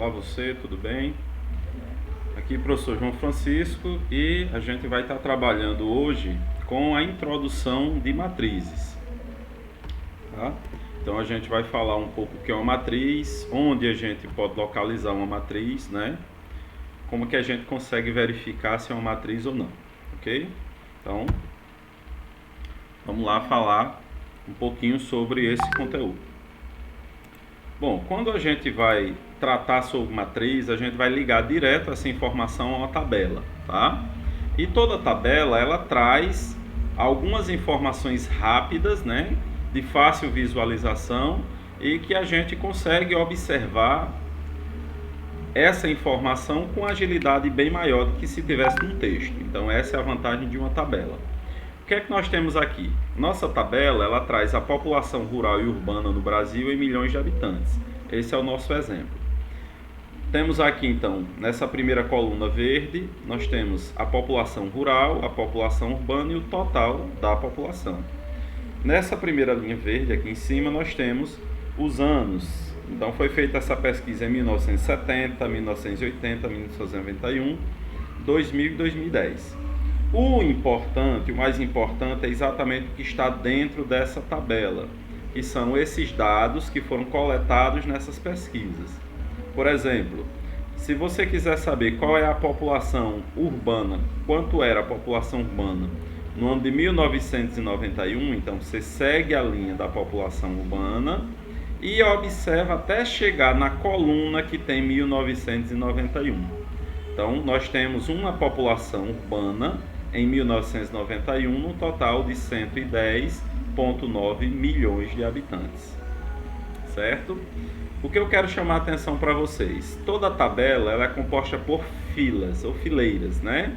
Olá você, tudo bem? Aqui professor João Francisco e a gente vai estar trabalhando hoje com a introdução de matrizes, tá? Então a gente vai falar um pouco o que é uma matriz, onde a gente pode localizar uma matriz, né? Como que a gente consegue verificar se é uma matriz ou não, ok? Então, vamos lá falar um pouquinho sobre esse conteúdo. Bom, quando a gente vai tratar sobre matriz, a gente vai ligar direto essa informação a uma tabela, tá? E toda tabela, ela traz algumas informações rápidas, né? De fácil visualização e que a gente consegue observar essa informação com agilidade bem maior do que se tivesse num texto. Então essa é a vantagem de uma tabela. O que é que nós temos aqui? Nossa tabela, ela traz a população rural e urbana no Brasil em milhões de habitantes. Esse é o nosso exemplo. Temos aqui então, nessa primeira coluna verde, nós temos a população rural, a população urbana e o total da população. Nessa primeira linha verde aqui em cima nós temos os anos. Então foi feita essa pesquisa em 1970, 1980, 1991, 2000 e 2010. O mais importante é exatamente o que está dentro dessa tabela, que são esses dados que foram coletados nessas pesquisas. Por exemplo, se você quiser saber qual é a população urbana, quanto era a população urbana no ano de 1991, então você segue a linha da população urbana e observa até chegar na coluna que tem 1991. Então, nós temos uma população urbana em 1991, no total de 110,9 milhões de habitantes, certo? O que eu quero chamar a atenção para vocês, toda a tabela ela é composta por filas ou fileiras, né?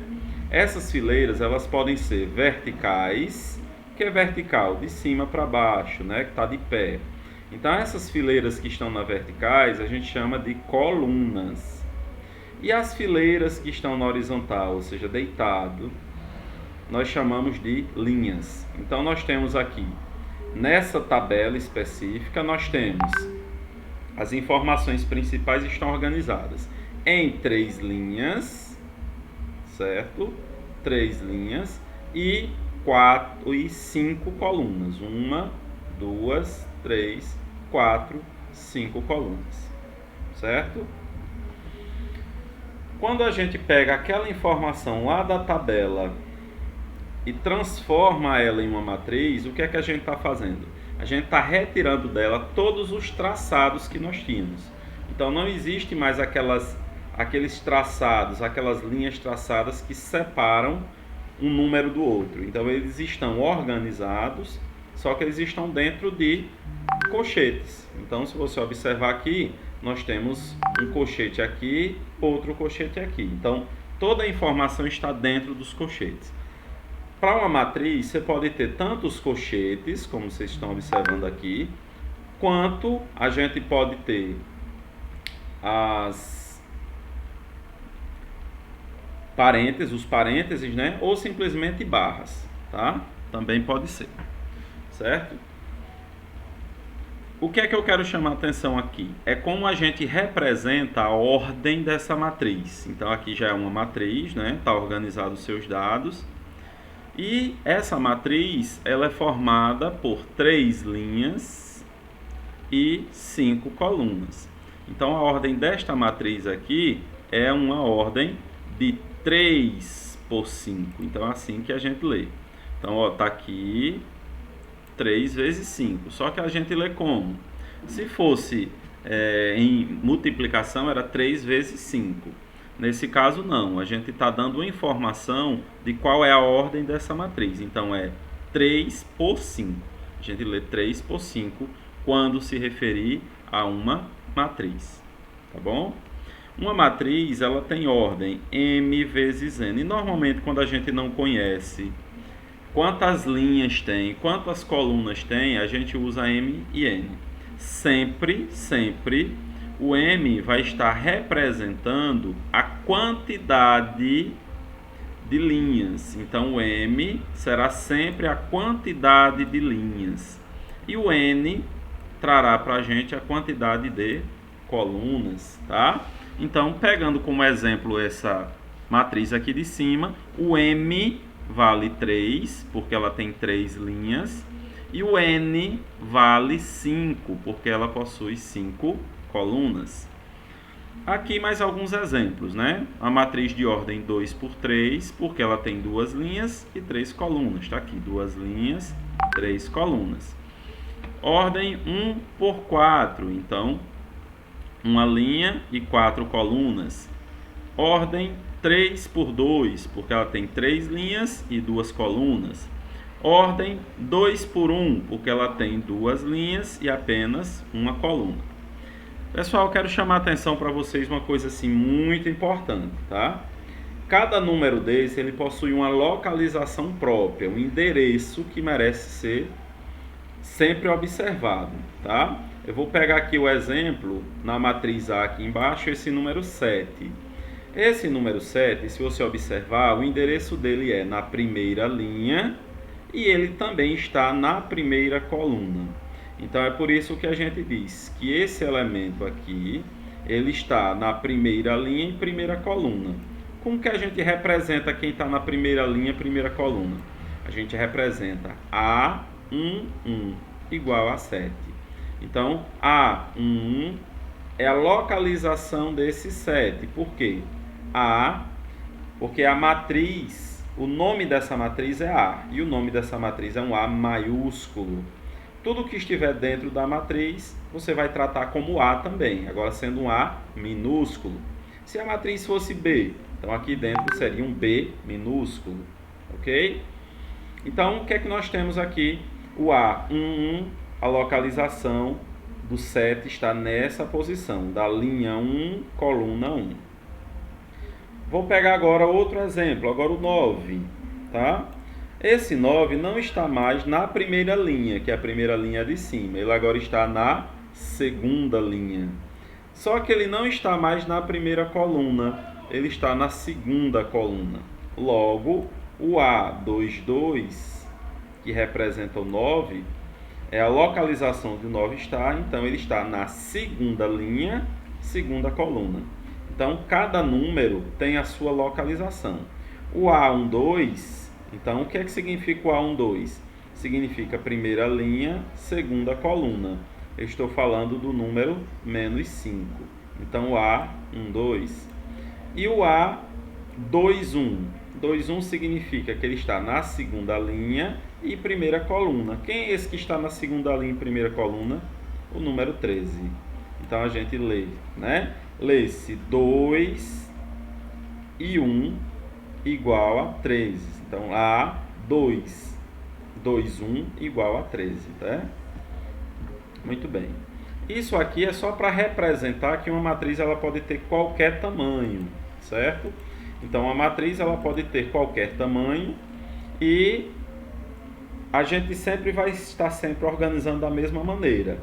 Essas fileiras elas podem ser verticais, que é vertical, de cima para baixo, né? Que está de pé. Então essas fileiras que estão na verticais a gente chama de colunas. E as fileiras que estão na horizontal, ou seja, deitado, nós chamamos de linhas. Então nós temos aqui, nessa tabela específica, nós temos as informações principais estão organizadas em 3 linhas, certo? 3 linhas e 4 e 5 colunas. 1, 2, 3, 4, 5 colunas, certo? Quando a gente pega aquela informação lá da tabela e transforma ela em uma matriz, o que é que a gente está fazendo? A gente está retirando dela todos os traçados que nós tínhamos. Então não existe mais aqueles traçados, aquelas linhas traçadas que separam um número do outro. Então eles estão organizados, só que eles estão dentro de colchetes. Então se você observar aqui, nós temos um colchete aqui, outro colchete aqui. Então toda a informação está dentro dos colchetes. Para uma matriz, você pode ter tantos colchetes, como vocês estão observando aqui, quanto a gente pode ter os parênteses, né? Ou simplesmente barras, tá? Também pode ser, certo? O que é que eu quero chamar a atenção aqui? É como a gente representa a ordem dessa matriz. Então aqui já é uma matriz, né? Está organizado os seus dados. E essa matriz ela é formada por 3 linhas e 5 colunas. Então a ordem desta matriz aqui é uma ordem de 3 por 5. Então é assim que a gente lê. Então ó, tá aqui 3 vezes 5. Só que a gente lê como? Se fosse em multiplicação era 3 vezes 5. Nesse caso não, a gente está dando uma informação de qual é a ordem dessa matriz. Então é 3 por 5. A gente lê 3 por 5 quando se referir a uma matriz. Tá bom? Uma matriz ela tem ordem m vezes n. E normalmente quando a gente não conhece quantas linhas tem, quantas colunas tem, a gente usa m e n. Sempre o m vai estar representando a quantidade de linhas. Então o m será sempre a quantidade de linhas. E o n trará para a gente a quantidade de colunas, tá? Então, pegando como exemplo essa matriz aqui de cima, o M vale 3, porque ela tem 3 linhas, e o N vale 5, porque ela possui 5 colunas. Aqui mais alguns exemplos, né? A matriz de ordem 2 por 3, porque ela tem 2 linhas e 3 colunas. Está aqui, 2 linhas, 3 colunas. Ordem 1 por 4, então, 1 linha e 4 colunas. Ordem 3 por 2, porque ela tem 3 linhas e 2 colunas. Ordem 2 por 1, porque ela tem 2 linhas e apenas 1 coluna. Pessoal, eu quero chamar a atenção para vocês uma coisa assim muito importante, tá? Cada número desse, ele possui uma localização própria, um endereço que merece ser sempre observado, tá? Eu vou pegar aqui o exemplo, na matriz A aqui embaixo, esse número 7. Esse número 7, se você observar, o endereço dele é na primeira linha e ele também está na primeira coluna. Então é por isso que a gente diz que esse elemento aqui, ele está na primeira linha e primeira coluna. Como que a gente representa quem está na primeira linha e primeira coluna? A gente representa A11 igual a 7. Então, A11 é a localização desse 7. Por quê? Porque a matriz, o nome dessa matriz é A, e o nome dessa matriz é um A maiúsculo. Tudo que estiver dentro da matriz, você vai tratar como A também, agora sendo um A minúsculo. Se a matriz fosse B, então aqui dentro seria um B minúsculo, ok? Então, o que é que nós temos aqui? O A11, a localização do 7 está nessa posição, da linha 1, coluna 1. Vou pegar agora outro exemplo, agora o 9, tá? Esse 9 não está mais na primeira linha, que é a primeira linha de cima. Ele agora está na segunda linha. Só que ele não está mais na primeira coluna, ele está na segunda coluna. Logo, o A22, que representa o 9, é a localização de 9 está, então ele está na segunda linha, segunda coluna. Então, cada número tem a sua localização. O A12... Então, o que é que significa o A12? Significa primeira linha, segunda coluna. Eu estou falando do número menos 5. Então, o A12. E o A21? 21 significa que ele está na segunda linha e primeira coluna. Quem é esse que está na segunda linha e primeira coluna? O número 13. Então, a gente lê, né? Lê-se 2 e 1 igual a 13. Então, A2, 21 igual a 13, tá? Muito bem. Isso aqui é só para representar que uma matriz ela pode ter qualquer tamanho, certo? Então, a matriz ela pode ter qualquer tamanho e a gente sempre vai estar sempre organizando da mesma maneira.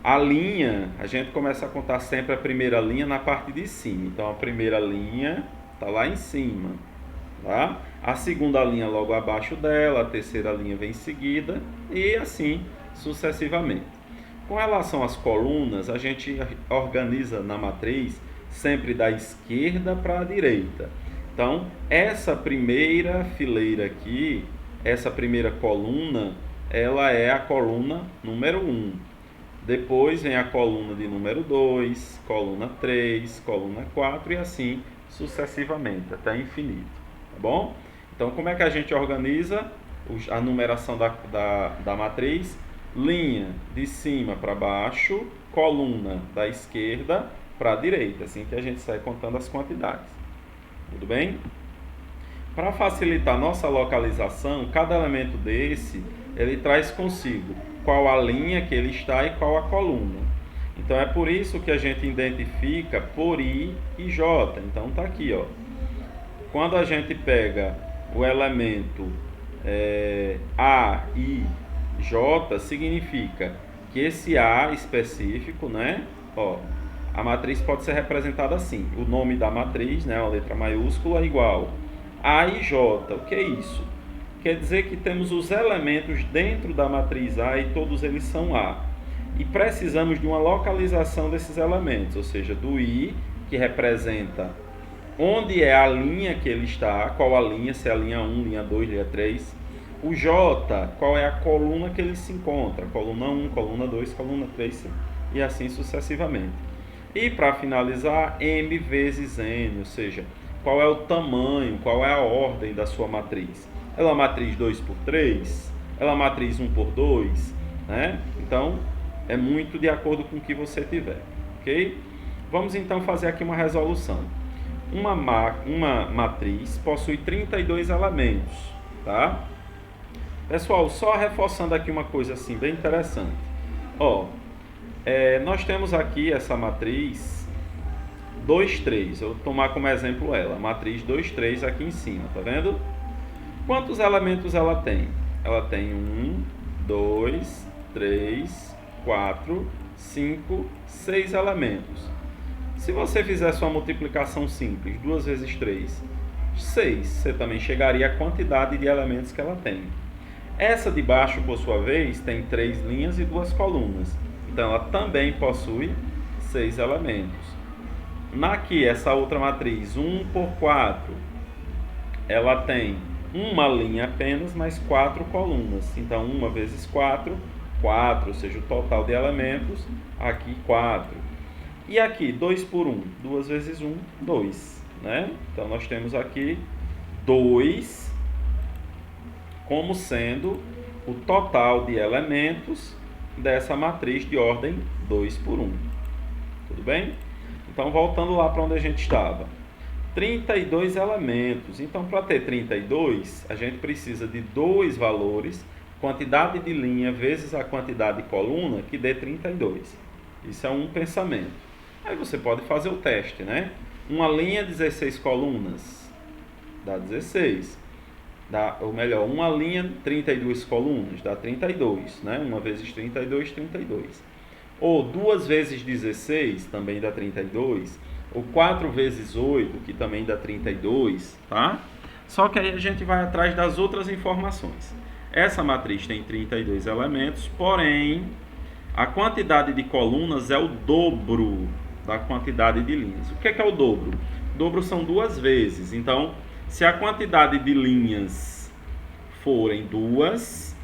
A linha, a gente começa a contar sempre a primeira linha na parte de cima. Então, a primeira linha está lá em cima. Tá? A segunda linha logo abaixo dela, a terceira linha vem em seguida e assim sucessivamente. Com relação às colunas, a gente organiza na matriz sempre da esquerda para a direita. Então, essa primeira fileira aqui, essa primeira coluna, ela é a coluna número 1. Depois vem a coluna de número 2, coluna 3, coluna 4 e assim sucessivamente, até infinito. Tá bom? Então, como é que a gente organiza a numeração da matriz? Linha de cima para baixo, coluna da esquerda para a direita, assim que a gente sai contando as quantidades. Tudo bem? Para facilitar nossa localização, cada elemento desse, ele traz consigo qual a linha que ele está e qual a coluna. Então, é por isso que a gente identifica por I e J. Então, tá aqui, ó. Quando a gente pega o elemento A, I, J, significa que esse A específico, né? Ó, a matriz pode ser representada assim. O nome da matriz, né? Uma letra maiúscula igual A e J. O que é isso? Quer dizer que temos os elementos dentro da matriz A e todos eles são A. E precisamos de uma localização desses elementos, ou seja, do I, que representa onde é a linha que ele está, qual a linha, se é a linha 1, linha 2, linha 3. O J, qual é a coluna que ele se encontra, coluna 1, coluna 2, coluna 3 e assim sucessivamente. E para finalizar, M vezes N, ou seja, qual é o tamanho, qual é a ordem da sua matriz. Ela é uma matriz 2 por 3? Ela é uma matriz 1 por 2? Né? Então, é muito de acordo com o que você tiver, ok? Vamos então fazer aqui uma resolução. Uma matriz possui 32 elementos, tá? Pessoal, só reforçando aqui uma coisa assim bem interessante. Nós temos aqui essa matriz 2, 3. Eu vou tomar como exemplo ela, matriz 2, 3 aqui em cima, tá vendo? Quantos elementos ela tem? Ela tem 1, 2, 3, 4, 5, 6 elementos. Se você fizer sua multiplicação simples, 2 vezes 3, 6, você também chegaria à quantidade de elementos que ela tem. Essa de baixo, por sua vez, tem 3 linhas e 2 colunas. Então, ela também possui 6 elementos. Aqui, essa outra matriz, 1 por 4, ela tem uma linha apenas, mais 4 colunas. Então, 1 vezes 4, 4, ou seja, o total de elementos, aqui 4. E aqui, 2 por 1, 2 vezes 1, 2. Né? Então, nós temos aqui 2 como sendo o total de elementos dessa matriz de ordem 2 por 1. Tudo bem? Então, voltando lá para onde a gente estava. 32 elementos. Então, para ter 32, a gente precisa de 2 valores, quantidade de linha vezes a quantidade de coluna, que dê 32. Isso é um pensamento. Aí você pode fazer o teste, né? Uma linha, 16 colunas, dá 16. Ou melhor, uma linha, 32 colunas, dá 32, né? 1 vezes 32, 32. Ou 2 vezes 16, também dá 32. Ou 4 vezes 8, que também dá 32, tá? Só que aí a gente vai atrás das outras informações. Essa matriz tem 32 elementos, porém, a quantidade de colunas é o dobro da quantidade de linhas. O que é o dobro? O dobro são 2 vezes. Então, se a quantidade de linhas forem 2,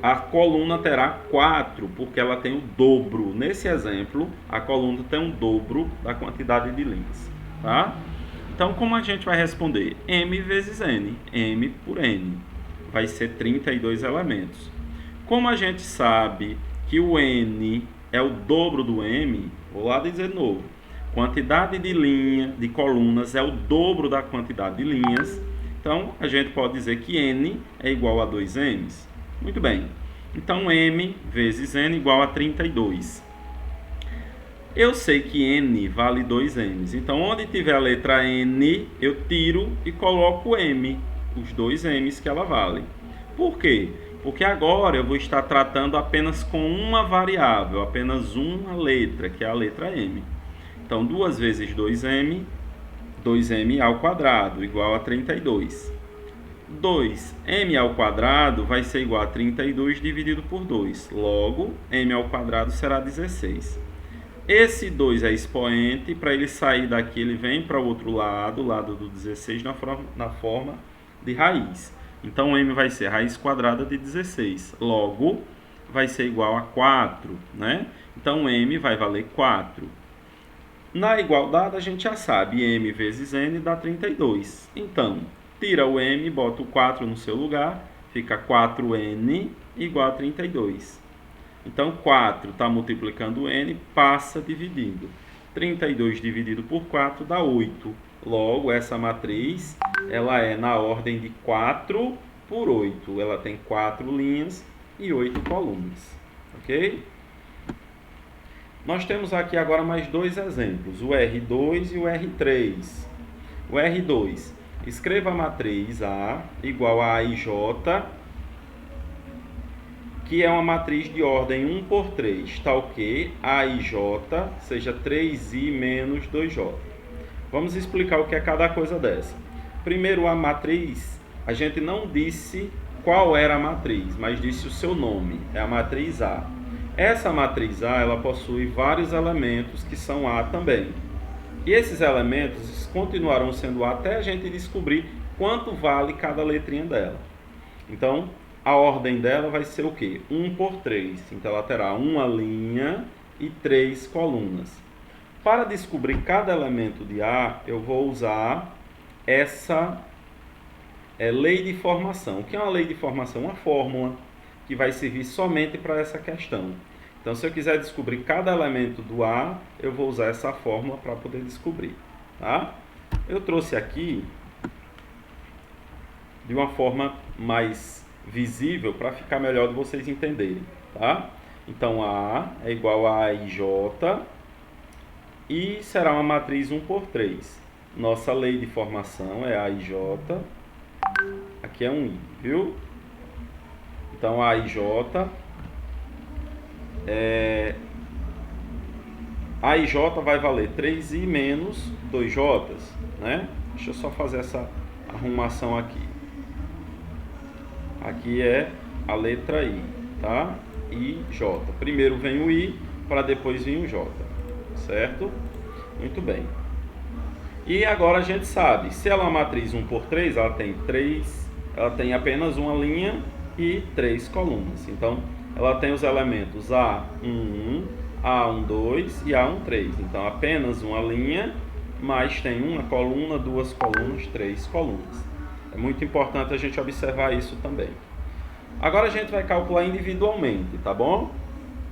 a coluna terá 4, porque ela tem o dobro. Nesse exemplo, a coluna tem um dobro da quantidade de linhas. Tá? Então, como a gente vai responder? M vezes N. M por N. Vai ser 32 elementos. Como a gente sabe que o N é o dobro do M, vou lá dizer de novo. Quantidade de linha, de colunas é o dobro da quantidade de linhas. Então, a gente pode dizer que N é igual a 2Ms. Muito bem. Então, M vezes N igual a 32. Eu sei que N vale 2Ms. Então, onde tiver a letra N, eu tiro e coloco M, os 2Ms que ela vale. Por quê? Porque agora eu vou estar tratando apenas com uma variável, apenas uma letra, que é a letra M. Então, 2 vezes 2M, 2M ao quadrado, igual a 32. 2m ao quadrado vai ser igual a 32 dividido por 2. Logo, m ao quadrado será 16. Esse 2 é expoente, para ele sair daqui, ele vem para o outro lado, o lado do 16, na forma de raiz. Então, m vai ser raiz quadrada de 16. Logo, vai ser igual a 4, né? Então, m vai valer 4. Na igualdade, a gente já sabe, m vezes n dá 32. Então, tira o m, bota o 4 no seu lugar, fica 4n igual a 32. Então, 4 está multiplicando n, passa dividindo. 32 dividido por 4 dá 8. Logo, essa matriz ela é na ordem de 4 por 8. Ela tem 4 linhas e 8 colunas. Ok? Nós temos aqui agora mais 2 exemplos, o R2 e o R3. O R2, escreva a matriz A igual a AIJ, que é uma matriz de ordem 1 por 3, tal que AIJ seja 3i menos 2j. Vamos explicar o que é cada coisa dessa. Primeiro, a matriz, a gente não disse qual era a matriz, mas disse o seu nome, é a matriz A. Essa matriz A, ela possui vários elementos que são A também. E esses elementos continuarão sendo A até a gente descobrir quanto vale cada letrinha dela. Então, a ordem dela vai ser o quê? 1 por 3. Então, ela terá uma linha e 3 colunas. Para descobrir cada elemento de A, eu vou usar essa lei de formação. O que é uma lei de formação? Uma fórmula que vai servir somente para essa questão. Então, se eu quiser descobrir cada elemento do A, eu vou usar essa fórmula para poder descobrir. Tá? Eu trouxe aqui de uma forma mais visível para ficar melhor de vocês entenderem. Tá? Então, A é igual a AIJ e será uma matriz 1 por 3. Nossa lei de formação é AIJ. Aqui é um I, viu? Então, a AIJ AIJ vai valer 3I menos 2J, né? Deixa eu só fazer essa arrumação aqui. Aqui é a letra I, tá? IJ. Primeiro vem o I, para depois vir o J, certo? Muito bem. E agora a gente sabe, se ela é uma matriz 1 por 3, ela tem apenas uma linha e 3 colunas. Então, ela tem os elementos A11, A12 e A13. Então, apenas uma linha, mas tem uma coluna, 2 colunas, 3 colunas. É muito importante a gente observar isso também. Agora a gente vai calcular individualmente, tá bom?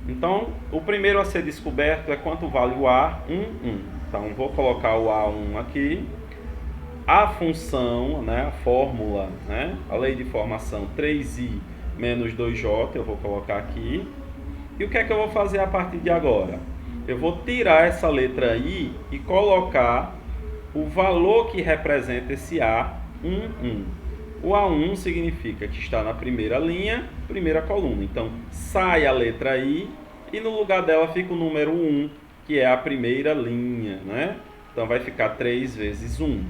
Então, o primeiro a ser descoberto é quanto vale o A11. Então, vou colocar o A1 aqui. A função, né, a fórmula, né, a lei de formação 3i menos 2j, eu vou colocar aqui. E o que é que eu vou fazer a partir de agora? Eu vou tirar essa letra i e colocar o valor que representa esse A11. O A1 significa que está na primeira linha, primeira coluna. Então, sai a letra i e no lugar dela fica o número 1, que é a primeira linha, né? Então, vai ficar 3 vezes 1.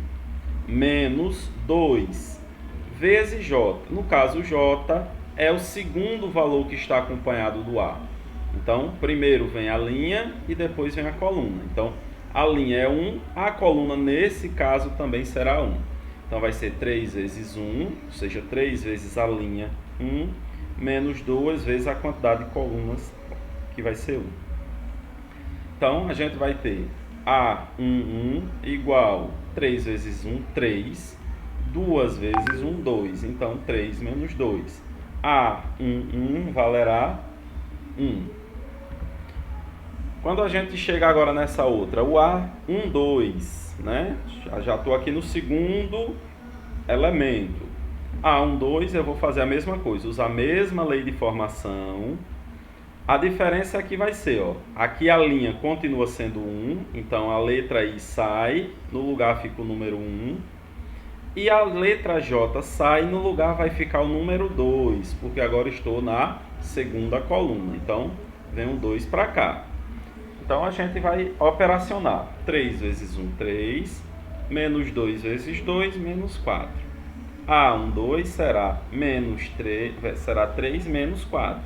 Menos 2 vezes J. No caso, J é o segundo valor que está acompanhado do A. Então, primeiro vem a linha e depois vem a coluna. Então, a linha é 1, a coluna, nesse caso, também será 1. Então, vai ser 3 vezes 1, ou seja, 3 vezes a linha 1, menos 2 vezes a quantidade de colunas, que vai ser 1. Então, a gente vai ter A11 igual 3 vezes 1, 3. 2 vezes 1, 2. Então, 3 menos 2. A11 valerá 1. Quando a gente chega agora nessa outra, o A12, né? Já estou aqui no segundo elemento. A12 eu vou fazer a mesma coisa, usar a mesma lei de formação. A diferença aqui vai ser, ó, aqui a linha continua sendo 1, então a letra I sai, no lugar fica o número 1. E a letra J sai, no lugar vai ficar o número 2, porque agora estou na segunda coluna. Então, vem um 2 para cá. Então, a gente vai operacionar. 3 vezes 1, 3. Menos 2 vezes 2, menos 4. A12 será menos 3, será 3 menos 4.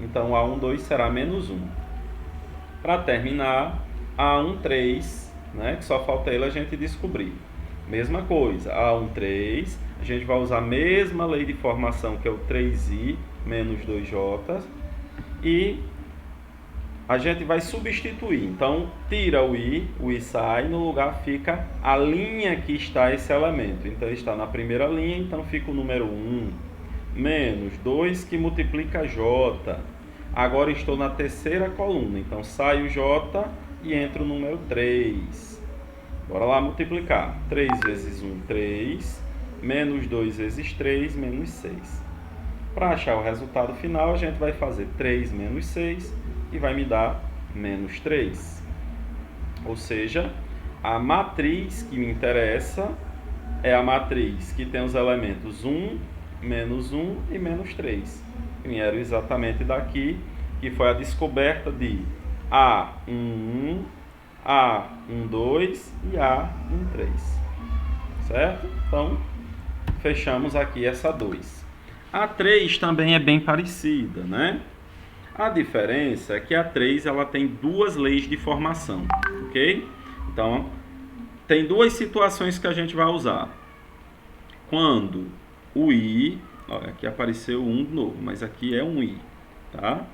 Então, A12 será menos 1. Para terminar, A13, né, que só falta ele a gente descobrir. Mesma coisa, A13, a gente vai usar a mesma lei de formação, que é o 3i menos 2j. E a gente vai substituir. Então, tira o i sai, no lugar fica a linha que está esse elemento. Então, está na primeira linha, então fica o número 1. Menos 2 que multiplica j. Agora estou na terceira coluna, então sai o j e entra o número 3. Bora lá multiplicar. 3 vezes 1, 3. Menos 2 vezes 3, menos 6. Para achar o resultado final, a gente vai fazer 3 menos 6 e vai me dar menos 3. Ou seja, a matriz que me interessa é a matriz que tem os elementos 1, menos 1 e menos 3. Vieram exatamente daqui, que foi a descoberta de A11, A12 e A13. Certo? Então, fechamos aqui essa 2. A 3 também é bem parecida, né? A diferença é que a 3 ela tem duas leis de formação, ok? Então, tem duas situações que a gente vai usar. Quando o i, olha, aqui apareceu um de novo, mas aqui é um i, tá?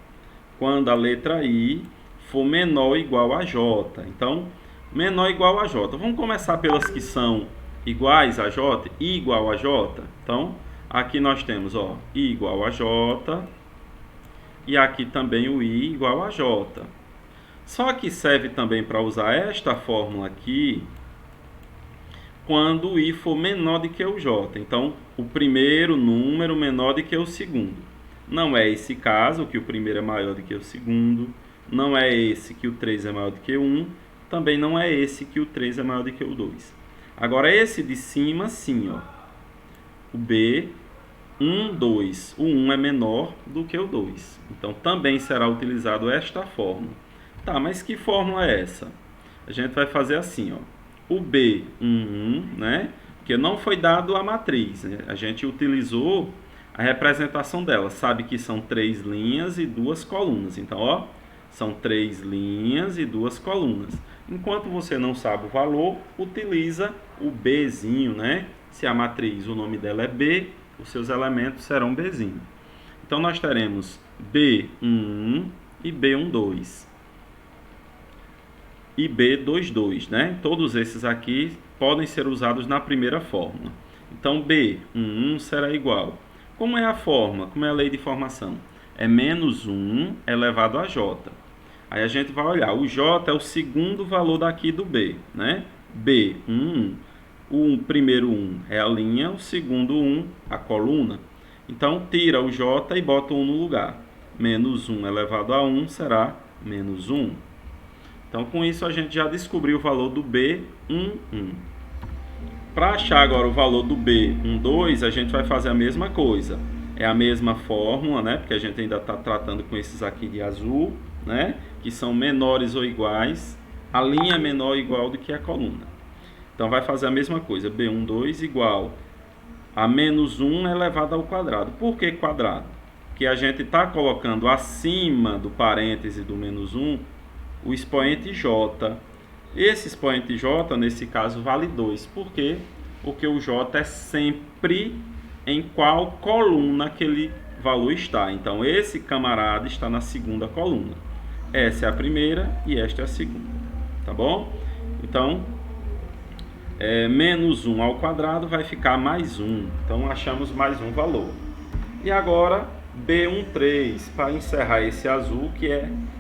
Quando a letra i for menor ou igual a j. Então, menor ou igual a j. Vamos começar pelas que são iguais a j, i igual a j. Então, aqui nós temos, ó, i igual a j, e aqui também o i igual a j. Só que serve também para usar esta fórmula aqui quando o i for menor do que o j. Então, o primeiro número menor do que o segundo. Não é esse caso, que o primeiro é maior do que o segundo. Não é esse que o 3 é maior do que o 1. Também não é esse que o 3 é maior do que o 2. Agora, esse de cima, sim, ó. O B, 1, 2. O 1 é menor do que o 2. Então, também será utilizado esta fórmula. Tá, mas que fórmula é essa? A gente vai fazer assim, ó. O B, 1, 1, né? Porque não foi dado a matriz, né? A gente utilizou a representação dela. Sabe que são 3 linhas e 2 colunas. Então, ó, são 3 linhas e 2 colunas. Enquanto você não sabe o valor, utiliza o Bzinho, né? Se a matriz, o nome dela é B, os seus elementos serão Bzinho. Então, nós teremos B11 e B12. E B22, né? Todos esses aqui podem ser usados na primeira fórmula. Então, B11 será igual. Como é a forma? Como é a lei de formação? É menos 1 elevado a J. Aí a gente vai olhar. O J é o segundo valor daqui do B, né? B11. O primeiro 1 é a linha, o segundo 1 a coluna. Então, tira o J e bota o 1 no lugar. Menos 1 elevado a 1 será menos 1. Então, com isso, a gente já descobriu o valor do B11. Para achar agora o valor do B12, a gente vai fazer a mesma coisa. É a mesma fórmula, né? Porque a gente ainda está tratando com esses aqui de azul, né? Que são menores ou iguais. A linha é menor ou igual do que a coluna. Então, vai fazer a mesma coisa. B12 igual a menos 1 elevado ao quadrado. Por que quadrado? Porque a gente está colocando acima do parêntese do menos 1 o expoente j. Esse expoente j, nesse caso, vale 2. Por quê? Porque o j é sempre em qual coluna aquele valor está. Então, esse camarada está na segunda coluna. Essa é a primeira e esta é a segunda. Tá bom? Então, menos 1 ao quadrado vai ficar mais 1. Então, achamos mais um valor. E agora, B13, para encerrar esse azul,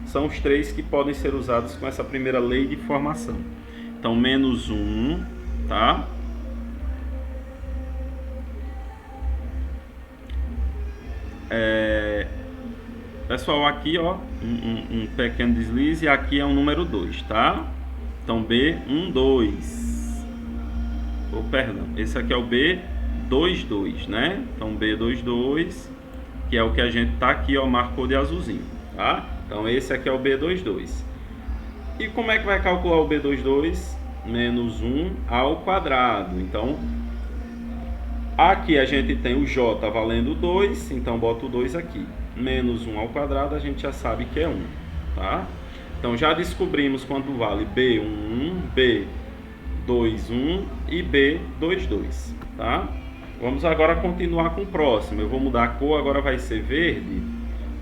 são os 3 que podem ser usados com essa primeira lei de formação. Então, menos 1, tá? Pessoal, aqui, ó, um pequeno deslize, e aqui é o número 2, tá? Então, B12. Perdão, esse aqui é o B22, né? Então, B22, que é o que a gente tá aqui, ó, marcou de azulzinho, tá? Então, esse aqui é o B22. E como é que vai calcular o B22? Menos 1 ao quadrado. Então, aqui a gente tem o J valendo 2, então bota o 2 aqui. Menos 1 ao quadrado, a gente já sabe que é 1, tá? Então, já descobrimos quanto vale B11, B21 e B22, tá? Vamos agora continuar com o próximo. Eu vou mudar a cor, agora vai ser verde.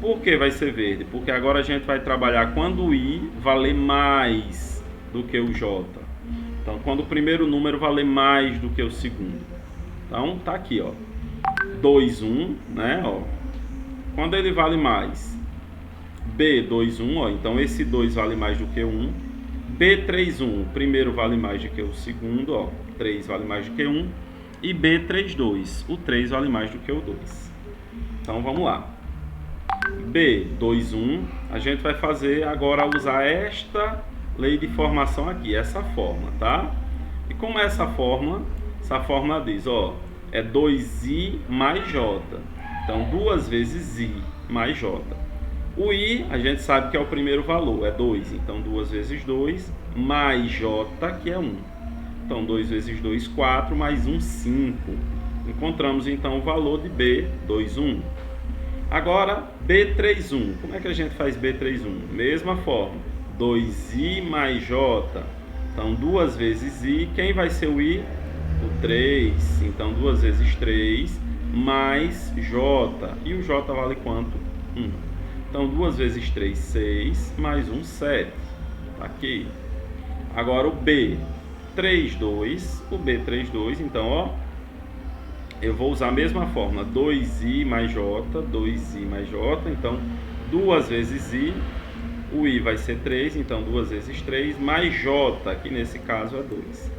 Por que vai ser verde? Porque agora a gente vai trabalhar quando o I valer mais do que o J. Então, quando o primeiro número valer mais do que o segundo. Então, tá aqui, ó. 21, né, ó. Quando ele vale mais? B21, ó. Então, esse 2 vale mais do que o 1. B31, o primeiro vale mais do que o segundo, ó. 3 vale mais do que 1. E B32, o 3 vale mais do que o 2. Então, vamos lá. B21, a gente vai fazer agora usar esta lei de formação aqui, essa fórmula, tá? E como é essa fórmula? Essa fórmula diz, ó, é 2i mais j. Então, 2 vezes i mais j. O i, a gente sabe que é o primeiro valor, é 2. Então, 2 vezes 2 mais j, que é 1. Então, 2 vezes 2, 4, mais 1, 5. Encontramos, então, o valor de B21. Agora, B31. Como é que a gente faz B31? Mesma forma, 2i mais j. Então, 2 vezes i. Quem vai ser o i? O 3. Então, 2 vezes 3 mais j. E o j vale quanto? 1. Então, 2 vezes 3, 6. Mais 1, 7. Tá aqui. Agora, o B32. O B32, então, ó. Eu vou usar a mesma fórmula, 2i mais j, 2i mais j, então 2 vezes i, o i vai ser 3, então 2 vezes 3, mais j, que nesse caso é 2.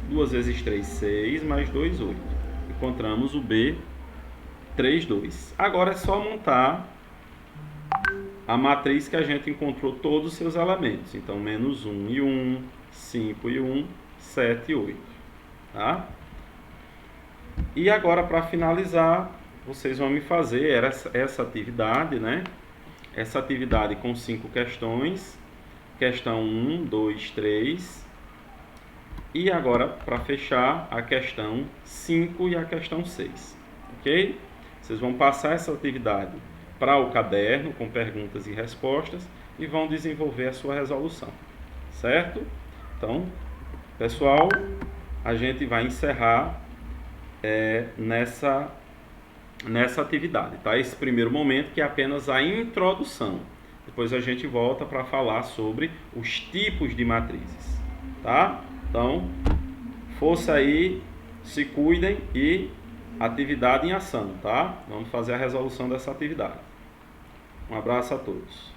2 vezes 3, 6, mais 2, 8. Encontramos o B32. Agora é só montar a matriz que a gente encontrou todos os seus elementos. Então, menos 1 e 1, 5 e 1, 7 e 8. Tá? E agora, para finalizar, vocês vão me fazer essa atividade, né? Essa atividade com 5 questões. Questão 1, 2, 3. E agora, para fechar, a questão 5 e a questão 6. Ok? Vocês vão passar essa atividade para o caderno, com perguntas e respostas, e vão desenvolver a sua resolução. Certo? Então, pessoal, a gente vai encerrar nessa atividade, tá? Esse primeiro momento que é apenas a introdução. Depois a gente volta para falar sobre os tipos de matrizes, tá? Então, força aí, se cuidem e atividade em ação, tá? Vamos fazer a resolução dessa atividade. Um abraço a todos.